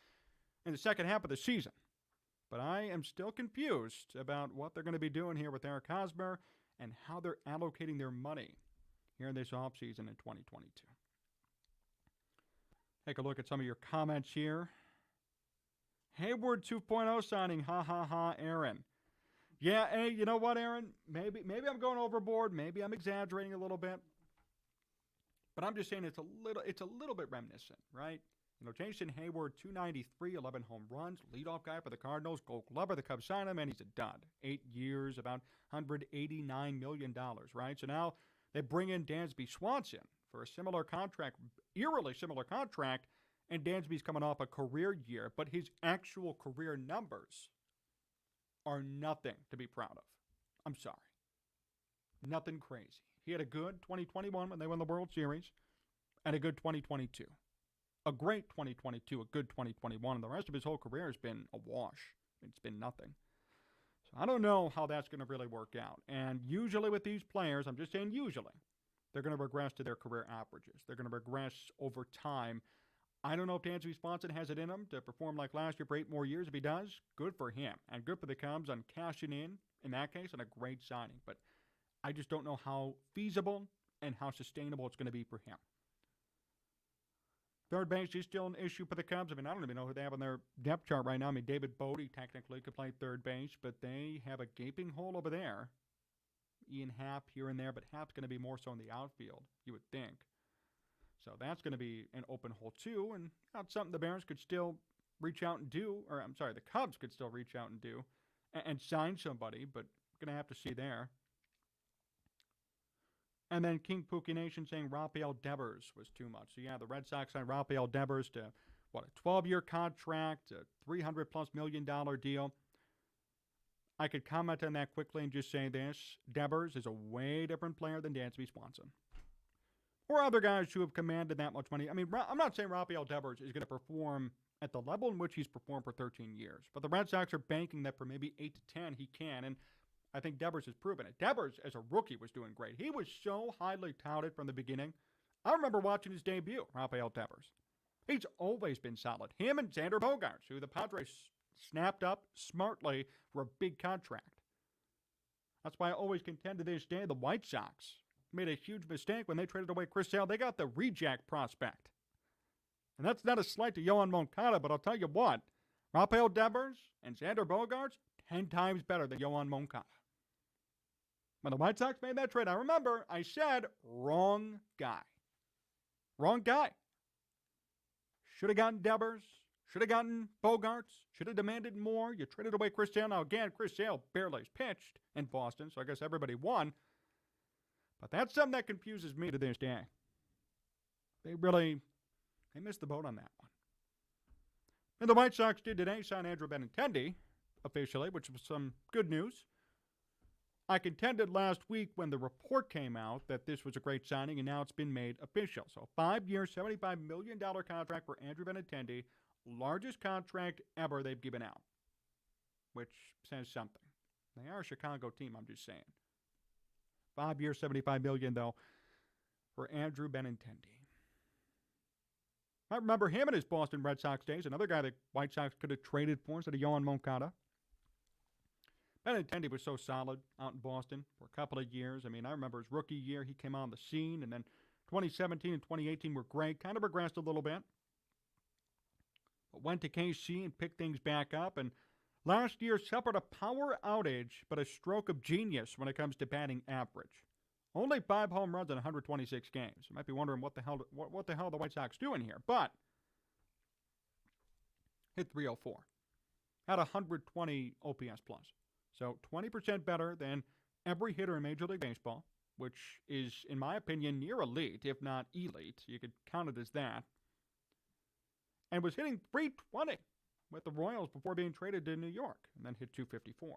[SPEAKER 1] in the second half of the season. But I am still confused about what they're going to be doing here with Eric Hosmer and how they're allocating their money here in this offseason in 2022. Take a look at some of your comments here. Hayward 2.0 signing, ha ha ha, Aaron. Yeah, hey, you know what, Aaron? Maybe I'm going overboard. Maybe I'm exaggerating a little bit. But I'm just saying it's a little bit reminiscent, right? You know, Jason Hayward, 293, 11 home runs, leadoff guy for the Cardinals, Gold Glover, the Cubs signed him, and he's a dud. 8 years, about $189 million, right? So now they bring in Dansby Swanson for a similar contract, eerily similar contract, and Dansby's coming off a career year, but his actual career numbers are nothing to be proud of. I'm sorry. Nothing crazy. He had a good 2021 when they won the World Series, and a good 2022. A great 2022, a good 2021, and the rest of his whole career has been a wash. It's been nothing. So I don't know how that's going to really work out. And usually with these players, I'm just saying usually, they're going to regress to their career averages. They're going to regress over time. I don't know if Dansby Swanson has it in him to perform like last year for 8 more years. If he does, good for him. And good for the Cubs on cashing in that case, on a great signing. But I just don't know how feasible and how sustainable it's going to be for him. Third base is still an issue for the Cubs. I mean, I don't even know who they have on their depth chart right now. I mean, David Bodie technically could play third base, but they have a gaping hole over there. Ian Happ here and there, but Happ's going to be more so in the outfield, you would think. So that's going to be an open hole too, and that's something the Bears could still reach out and do, or I'm sorry, the Cubs could still reach out and do, and sign somebody, but going to have to see there. And then King Pookie Nation saying Rafael Devers was too much. So yeah, the Red Sox signed Rafael Devers to, a 12-year contract, a $300+ million deal. I could comment on that quickly and just say this. Devers is a way different player than Dansby Swanson. Or other guys who have commanded that much money. I mean, I'm not saying Rafael Devers is going to perform at the level in which he's performed for 13 years. But the Red Sox are banking that for maybe 8 to 10 he can. And I think Devers has proven it. Devers, as a rookie, was doing great. He was so highly touted from the beginning. I remember watching his debut, Rafael Devers. He's always been solid. Him and Xander Bogaerts, who the Padres snapped up smartly for a big contract. That's why I always contend to this day the White Sox made a huge mistake when they traded away Chris Sale. They got the reject prospect. And that's not a slight to Yohan Moncada, but I'll tell you what, Rafael Devers and Xander Bogaerts, 10 times better than Yohan Moncada. When the White Sox made that trade, I remember I said, wrong guy. Wrong guy. Should have gotten Devers. Should have gotten Bogaerts. Should have demanded more. You traded away Chris Sale. Now, again, Chris Sale barely pitched in Boston, so I guess everybody won. But that's something that confuses me to this day. They missed the boat on that one. And the White Sox did today sign Andrew Benintendi officially, which was some good news. I contended last week when the report came out that this was a great signing, and now it's been made official. So 5-year, $75 million contract for Andrew Benintendi, largest contract ever they've given out, which says something. They are a Chicago team, I'm just saying. 5 years, $75 million, though, for Andrew Benintendi. I remember him in his Boston Red Sox days, another guy that White Sox could have traded for instead of Yohan Moncada. Benintendi was so solid out in Boston for a couple of years. I mean, I remember his rookie year, he came on the scene, and then 2017 and 2018 were great. Kind of regressed a little bit. But went to KC and picked things back up, and last year suffered a power outage, but a stroke of genius when it comes to batting average. Only 5 home runs in 126 games. You might be wondering what the hell are the White Sox doing here, but hit 304. Had 120 OPS plus. So 20% better than every hitter in Major League Baseball, which is, in my opinion, near elite, if not elite. You could count it as that. And was hitting 320 with the Royals before being traded to New York, and then hit 254.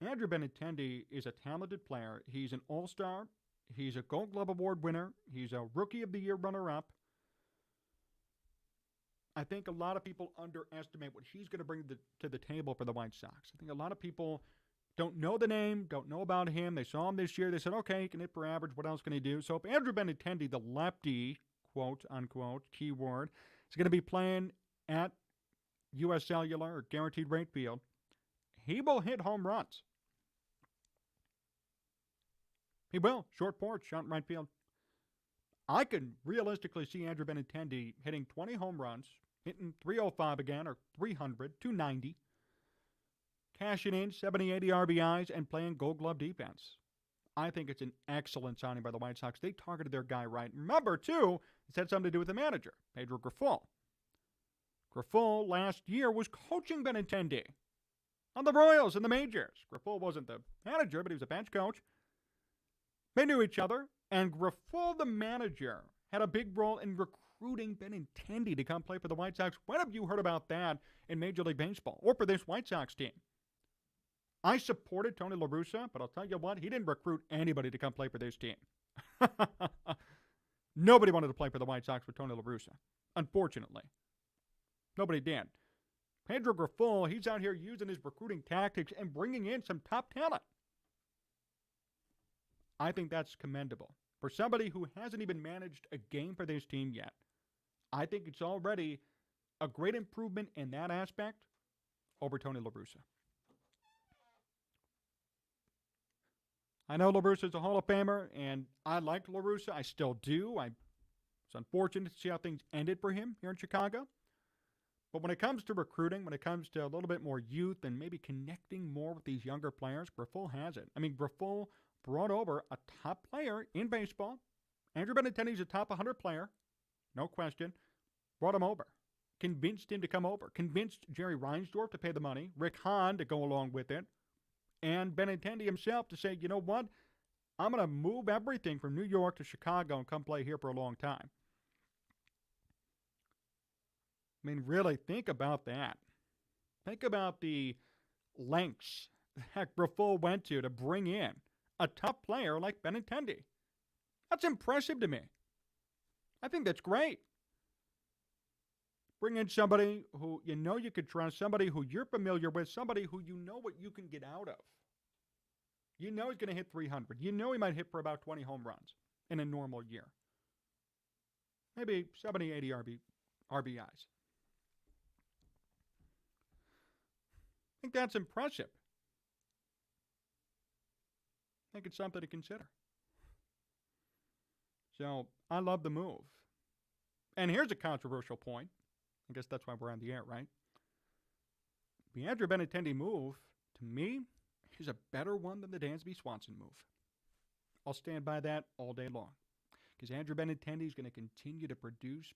[SPEAKER 1] Andrew Benintendi is a talented player. He's an all-star. He's a Gold Glove Award winner. He's a Rookie of the Year runner-up. I think a lot of people underestimate what he's going to bring to the table for the White Sox. I think a lot of people don't know the name, don't know about him. They saw him this year. They said, okay, he can hit for average. What else can he do? So if Andrew Benintendi, the lefty, quote-unquote, keyword, is going to be playing at U.S. Cellular or Guaranteed Rate Field, he will hit home runs. He will. Short porch, out in right field. I could realistically see Andrew Benintendi hitting 20 home runs, hitting 305 again, or 300, 290, cashing in 70, 80 RBIs, and playing Gold Glove defense. I think it's an excellent signing by the White Sox. They targeted their guy right. Remember, too, it had something to do with the manager, Pedro Grifol. Grifol last year was coaching Benintendi on the Royals in the majors. Grifol wasn't the manager, but he was a bench coach. They knew each other, and Grifol, the manager, had a big role in recruiting Benintendi to come play for the White Sox. When have you heard about that in Major League Baseball or for this White Sox team? I supported Tony La Russa, but I'll tell you what, he didn't recruit anybody to come play for this team. Nobody wanted to play for the White Sox with Tony La Russa, unfortunately. Nobody did. Pedro Grifol, he's out here using his recruiting tactics and bringing in some top talent. I think that's commendable. For somebody who hasn't even managed a game for this team yet, I think it's already a great improvement in that aspect over Tony La Russa. I know La Russa is a Hall of Famer, and I like La Russa. I still do. It's unfortunate to see how things ended for him here in Chicago. But when it comes to recruiting, when it comes to a little bit more youth and maybe connecting more with these younger players, Grifol has it. I mean, Grifol brought over a top player in baseball. Andrew Benintendi's a top 100 player, no question. Brought him over. Convinced him to come over. Convinced Jerry Reinsdorf to pay the money. Rick Hahn to go along with it. And Benintendi himself to say, you know what? I'm going to move everything from New York to Chicago and come play here for a long time. I mean, really, think about that. Think about the lengths that Grifol went to bring in a top player like Benintendi. That's impressive to me. I think that's great. Bring in somebody who you know you could trust, somebody who you're familiar with, somebody who you know what you can get out of. You know he's going to hit 300. You know he might hit for about 20 home runs in a normal year. Maybe 70, 80 RBIs. I think that's impressive. I think it's something to consider. So, I love the move. And here's a controversial point. I guess that's why we're on the air, right? The Andrew Benintendi move, to me, is a better one than the Dansby Swanson move. I'll stand by that all day long. Because Andrew Benintendi is going to continue to produce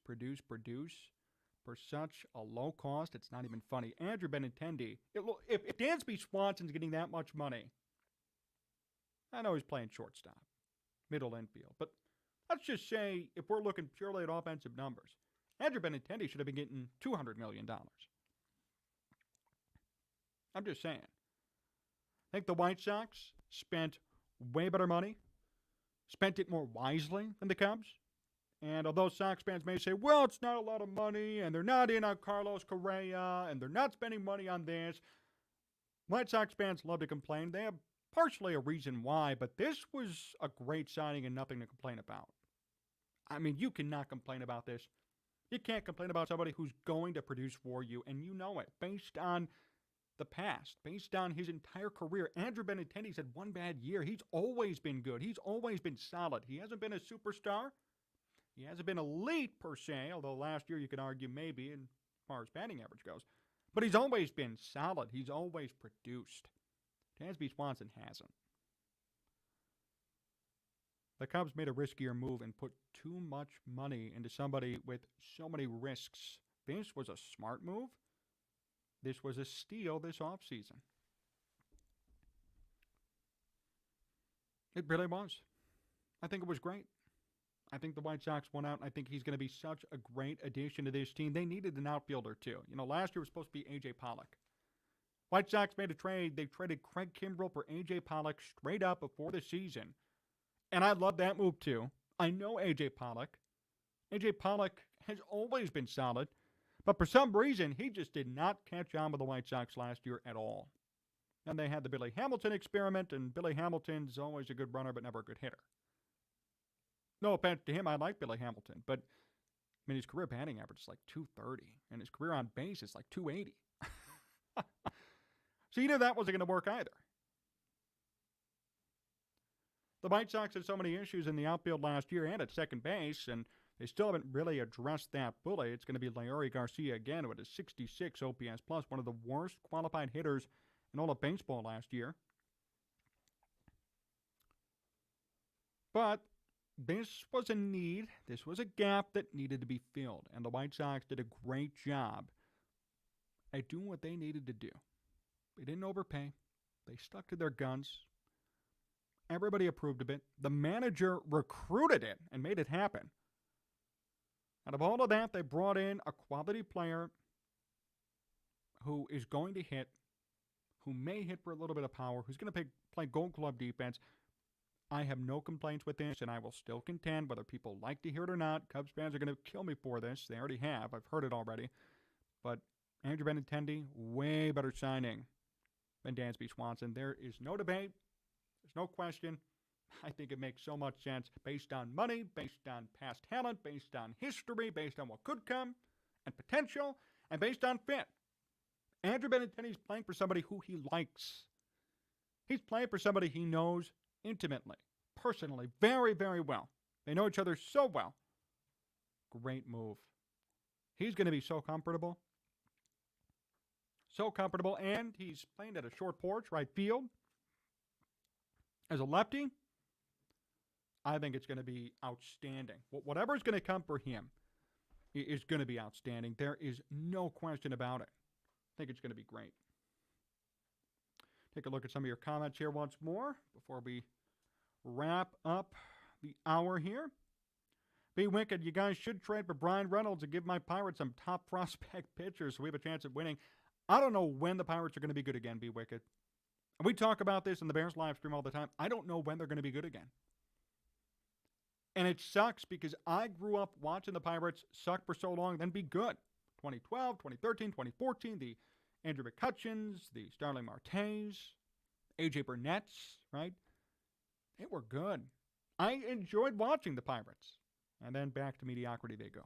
[SPEAKER 1] for such a low cost, it's not even funny. Andrew Benintendi, if Dansby Swanson's getting that much money, I know he's playing shortstop, middle infield, but let's just say if we're looking purely at offensive numbers, Andrew Benintendi should have been getting $200 million. I'm just saying. I think the White Sox spent way better money, spent it more wisely than the Cubs. And although Sox fans may say, well, it's not a lot of money, and they're not in on Carlos Correa, and they're not spending money on this, White Sox fans love to complain. They have partially a reason why, but this was a great signing and nothing to complain about. I mean, you cannot complain about this. You can't complain about somebody who's going to produce for you, and you know it, based on the past, based on his entire career. Andrew Benintendi's had one bad year. He's always been good. He's always been solid. He hasn't been a superstar. He hasn't been elite per se, although last year you could argue maybe as far as batting average goes. But he's always been solid. He's always produced. Dansby Swanson hasn't. The Cubs made a riskier move and put too much money into somebody with so many risks. This was a smart move. This was a steal this offseason. It really was. I think it was great. I think the White Sox won out, and I think he's going to be such a great addition to this team. They needed an outfielder, too. You know, last year was supposed to be A.J. Pollock. White Sox made a trade. They traded Craig Kimbrell for A.J. Pollock straight up before the season. And I love that move, too. I know A.J. Pollock. A.J. Pollock has always been solid, but for some reason, he just did not catch on with the White Sox last year at all. And they had the Billy Hamilton experiment, and Billy Hamilton's always a good runner but never a good hitter. No offense to him, I like Billy Hamilton, but I mean, his career batting average is like 230, and his career on base is like 280. So you knew that wasn't going to work either. The White Sox had so many issues in the outfield last year and at second base, and they still haven't really addressed that fully. It's going to be Leury Garcia again with a 66 OPS plus, one of the worst qualified hitters in all of baseball last year. But this was a need. This was a gap that needed to be filled, and the White Sox did a great job at doing what they needed to do. They didn't overpay. They stuck to their guns. Everybody approved of it. The manager recruited it and made it happen. Out of all of that, they brought in a quality player who is going to hit, who may hit for a little bit of power, who's going to play Gold Glove defense. I have no complaints with this, and I will still contend, whether people like to hear it or not. Cubs fans are going to kill me for this. They already have. I've heard it already. But Andrew Benintendi, way better signing than Dansby Swanson. There is no debate. There's no question. I think it makes so much sense based on money, based on past talent, based on history, based on what could come and potential, and based on fit. Andrew Benintendi is playing for somebody who he likes. He's playing for somebody he knows intimately, personally, very, very well. They know each other so well. Great move. He's going to be so comfortable. So comfortable, and he's playing at a short porch, right field. As a lefty, I think it's going to be outstanding. Whatever's going to come for him is going to be outstanding. There is no question about it. I think it's going to be great. Take a look at some of your comments here once more before we wrap up the hour here. Be Wicked, you guys should trade for Brian Reynolds and give my Pirates some top prospect pitchers so we have a chance of winning. I don't know when the Pirates are going to be good again, Be Wicked. And we talk about this in the Bears live stream all the time. I don't know when they're going to be good again. And it sucks because I grew up watching the Pirates suck for so long, then be good. 2012, 2013, 2014, the Andrew McCutchens, the Starling Martes, A.J. Burnett's, right? They were good. I enjoyed watching the Pirates. And then back to mediocrity they go.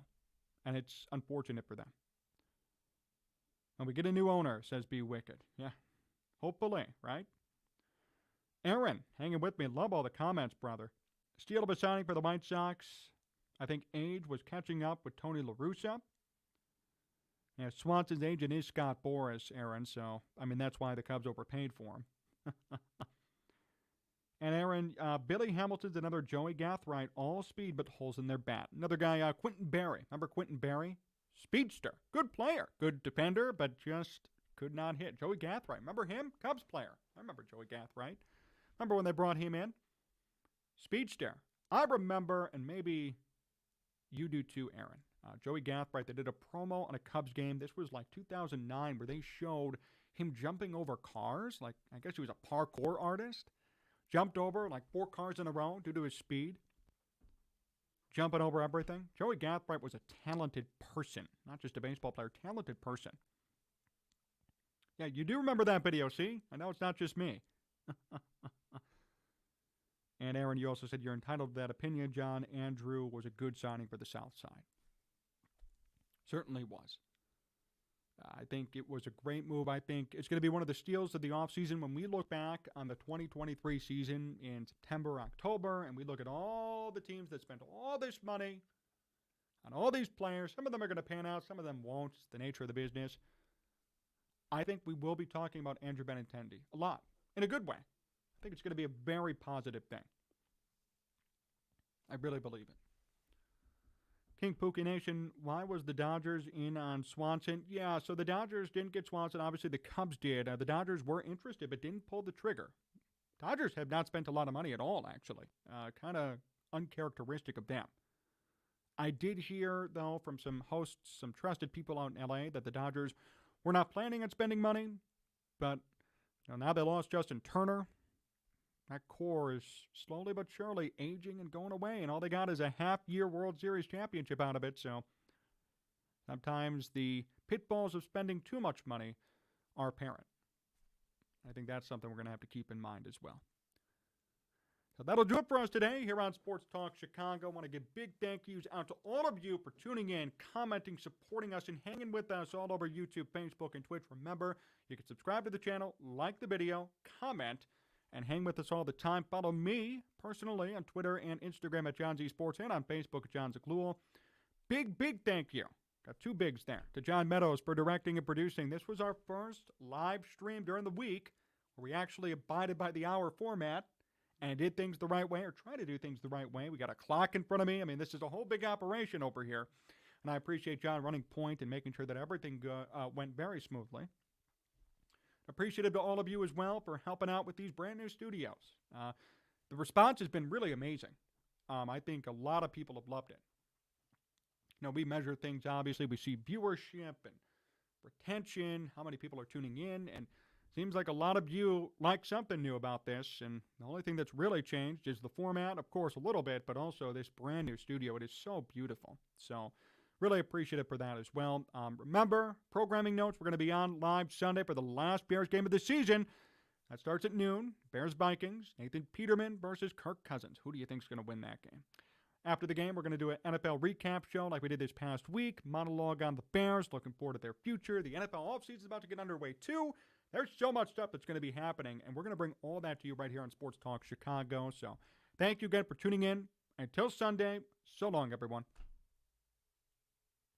[SPEAKER 1] And it's unfortunate for them. And we get a new owner, says Be Wicked. Yeah, hopefully, right? Aaron, hanging with me. Love all the comments, brother. Steal of a signing for the White Sox. I think age was catching up with Tony La Russa. Yeah, Swanson's agent is Scott Boras, Aaron, so, I mean, that's why the Cubs overpaid for him. And Aaron, Billy Hamilton's another Joey Gathright, all speed but holes in their bat. Another guy, Quentin Berry. Remember Quentin Berry? Speedster. Good player. Good defender, but just could not hit. Joey Gathright. Remember him? Cubs player. I remember Joey Gathright. Remember when they brought him in? Speedster. I remember, and maybe you do too, Aaron. Joey Gathright, they did a promo on a Cubs game. This was like 2009 where they showed him jumping over cars. Like, I guess he was a parkour artist. Jumped over like 4 cars in a row due to his speed. Jumping over everything. Joey Gathbright was a talented person, not just a baseball player, talented person. Yeah, you do remember that video, see? I know it's not just me. And Aaron, you also said you're entitled to that opinion, John. Andrew was a good signing for the South Side. Certainly was. I think it was a great move. I think it's going to be one of the steals of the offseason when we look back on the 2023 season in September, October, and we look at all the teams that spent all this money on all these players. Some of them are going to pan out. Some of them won't. It's the nature of the business. I think we will be talking about Andrew Benintendi a lot, in a good way. I think it's going to be a very positive thing. I really believe it. King Pookie Nation, why was the Dodgers in on Swanson? Yeah, so the Dodgers didn't get Swanson. Obviously, the Cubs did. The Dodgers were interested, but didn't pull the trigger. Dodgers have not spent a lot of money at all, actually. Kind of uncharacteristic of them. I did hear, though, from some hosts, some trusted people out in L.A., that the Dodgers were not planning on spending money, but now they lost Justin Turner. That core is slowly but surely aging and going away, and all they got is a half-year World Series championship out of it, so sometimes the pitfalls of spending too much money are apparent. I think that's something we're going to have to keep in mind as well. So that'll do it for us today here on Sports Talk Chicago. I want to give big thank yous out to all of you for tuning in, commenting, supporting us, and hanging with us all over YouTube, Facebook, and Twitch. Remember, you can subscribe to the channel, like the video, comment, and hang with us all the time. Follow me personally on Twitter and Instagram at Jon Z Sports and on Facebook at Jon Zaghloul. Big thank you. Got 2 bigs there. To John Meadows for directing and producing. This was our first live stream during the week where we actually abided by the hour format and did things the right way, or try to do things the right way. We got a clock in front of me. I mean, this is a whole big operation over here. And I appreciate John running point and making sure that everything went very smoothly. Appreciative to all of you as well for helping out with these brand new studios. The response has been really amazing. I think a lot of people have loved it. We measure things, obviously. We see viewership and retention, how many people are tuning in, and it seems like a lot of you like something new about this, and the only thing that's really changed is the format, of course, a little bit, but also this brand new studio. It is so beautiful. So really appreciative for that as well. Remember, programming notes, we're going to be on live Sunday for the last Bears game of the season. That starts at noon. Bears-Vikings, Nathan Peterman versus Kirk Cousins. Who do you think is going to win that game? After the game, we're going to do an NFL recap show like we did this past week. Monologue on the Bears, looking forward to their future. The NFL offseason is about to get underway too. There's so much stuff that's going to be happening, and we're going to bring all that to you right here on Sports Talk Chicago. So thank you again for tuning in. Until Sunday, so long, everyone.